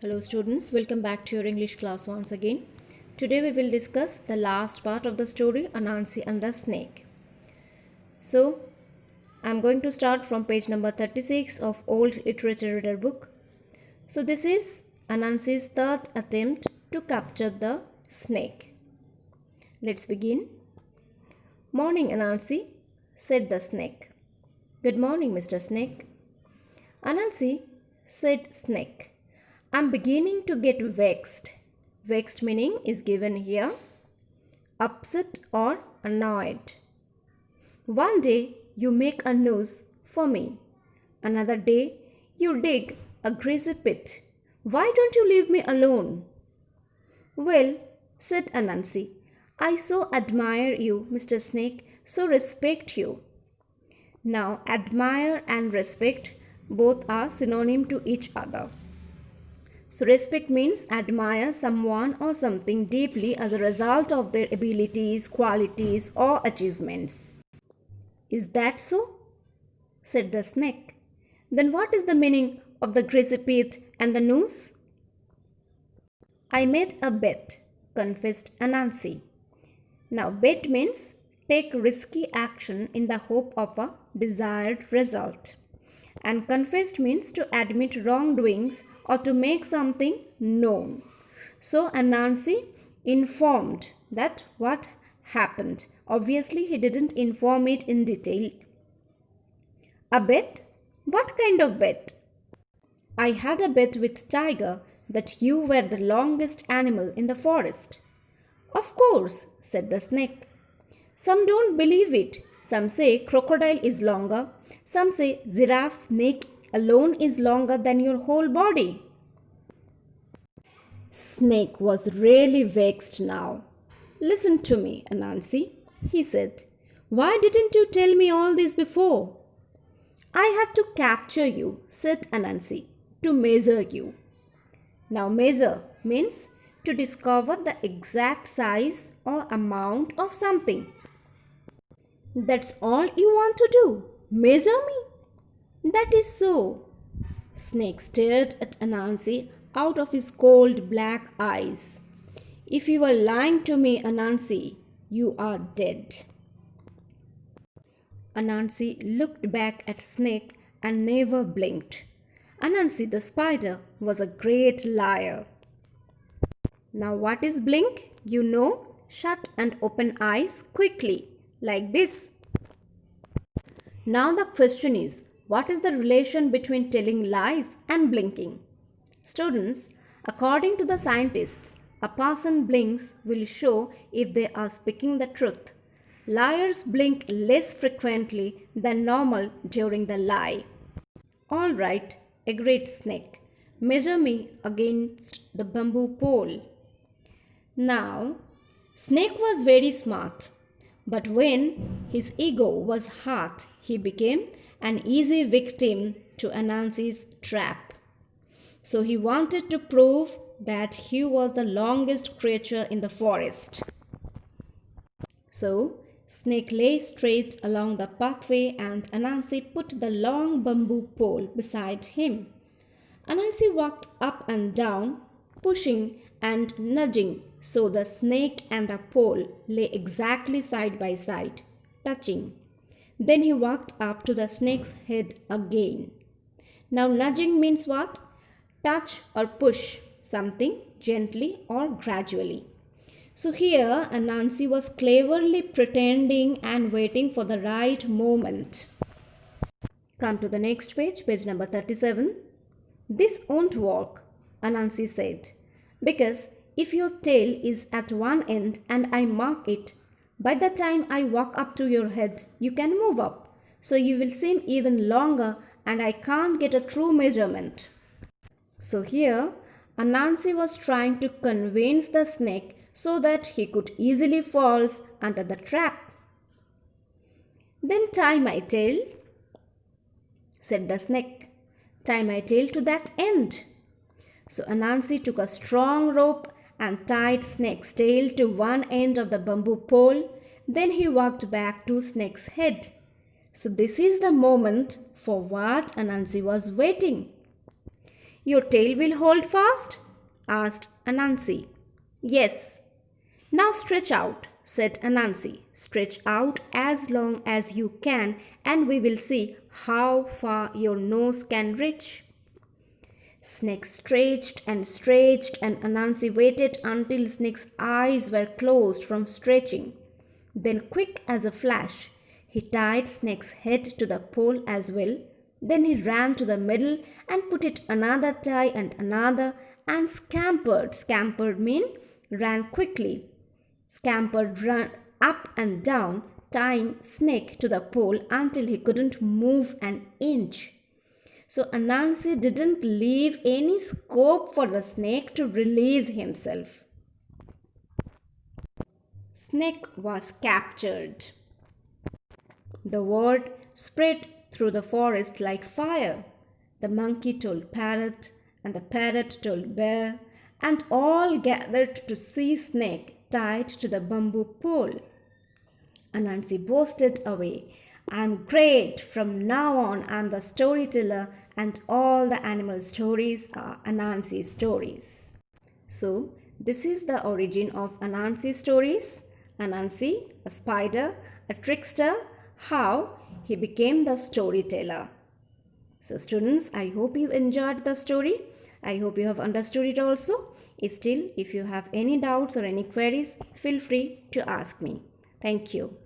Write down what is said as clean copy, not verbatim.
Hello students, welcome back to your English class once again. Today we will discuss the last part of the story Anansi and the Snake. So, I'm going to start from page number 36 of Old Literature Reader book. So this is Anansi's third attempt to capture the snake. Let's begin. Morning Anansi, said the snake. Good morning Mr. Snake. Anansi, said Snake. I'm beginning to get vexed. Vexed meaning is given here. Upset or annoyed. One day you make a noose for me. Another day you dig a greasy pit. Why don't you leave me alone? Well, said Anansi, I so admire you, Mr. Snake, so respect you. Now, admire and respect both are synonym to each other. So respect means admire someone or something deeply as a result of their abilities, qualities or achievements. Is that so? Said the snake. Then what is the meaning of the greasy pit and the noose? I made a bet, confessed Anansi. Now bet means take risky action in the hope of a desired result. And confessed means to admit wrongdoings or to make something known. So Anansi informed that what happened. Obviously, he didn't inform it in detail. A bet? What kind of bet? I had a bet with Tiger that you were the longest animal in the forest. Of course, said the snake. Some don't believe it. Some say crocodile is longer. Some say giraffe's neck alone is longer than your whole body. Snake was really vexed now. Listen to me, Anansi, he said. Why didn't you tell me all this before? I had to capture you, said Anansi, to measure you. Now measure means to discover the exact size or amount of something. That's all you want to do? Measure me? That is so. Snake stared at Anansi out of his cold black eyes. If you are lying to me, Anansi, you are dead. Anansi looked back at Snake and never blinked. Anansi the spider was a great liar. Now what is blink? You know, shut and open eyes quickly, like this. Now the question is, what is the relation between telling lies and blinking? Students, according to the scientists, a person blinks will show if they are speaking the truth. Liars blink less frequently than normal during the lie. All right, agreed Snake. Measure me against the bamboo pole. Now, Snake was very smart, but when his ego was hurt, he became an easy victim to Anansi's trap. So he wanted to prove that he was the longest creature in the forest. So Snake lay straight along the pathway and Anansi put the long bamboo pole beside him. Anansi walked up and down, pushing and nudging so the snake and the pole lay exactly side by side, touching. Then he walked up to the snake's head again. Now nudging means what? Touch or push something gently or gradually. So here Anansi was cleverly pretending and waiting for the right moment. Come to the next page, page number 37. This won't work, Anansi said, because if your tail is at one end and I mark it, by the time I walk up to your head, you can move up. So you will seem even longer and I can't get a true measurement. So here, Anansi was trying to convince the snake so that he could easily fall under the trap. Then tie my tail, said the snake. Tie my tail to that end. So Anansi took a strong rope and tied Snake's tail to one end of the bamboo pole. Then he walked back to Snake's head. So this is the moment for what Anansi was waiting. Your tail will hold fast? Asked Anansi. Yes. Now stretch out, said Anansi. Stretch out as long as you can, and we will see how far your nose can reach. Snake stretched, and Anansi waited until Snake's eyes were closed from stretching. Then, quick as a flash, he tied Snake's head to the pole as well. Then he ran to the middle and put it another tie and another and scampered. Scampered mean ran quickly. Scampered ran up and down, tying Snake to the pole until he couldn't move an inch. So Anansi didn't leave any scope for the snake to release himself. Snake was captured. The word spread through the forest like fire. The monkey told parrot, and the parrot told bear, and all gathered to see Snake tied to the bamboo pole. Anansi boasted away. I'm great. From now on, I'm the storyteller, and all the animal stories are Anansi stories. So, this is the origin of Anansi stories. Anansi, a spider, a trickster, how he became the storyteller. So, students, I hope you enjoyed the story. I hope you have understood it also. Still, if you have any doubts or any queries, feel free to ask me. Thank you.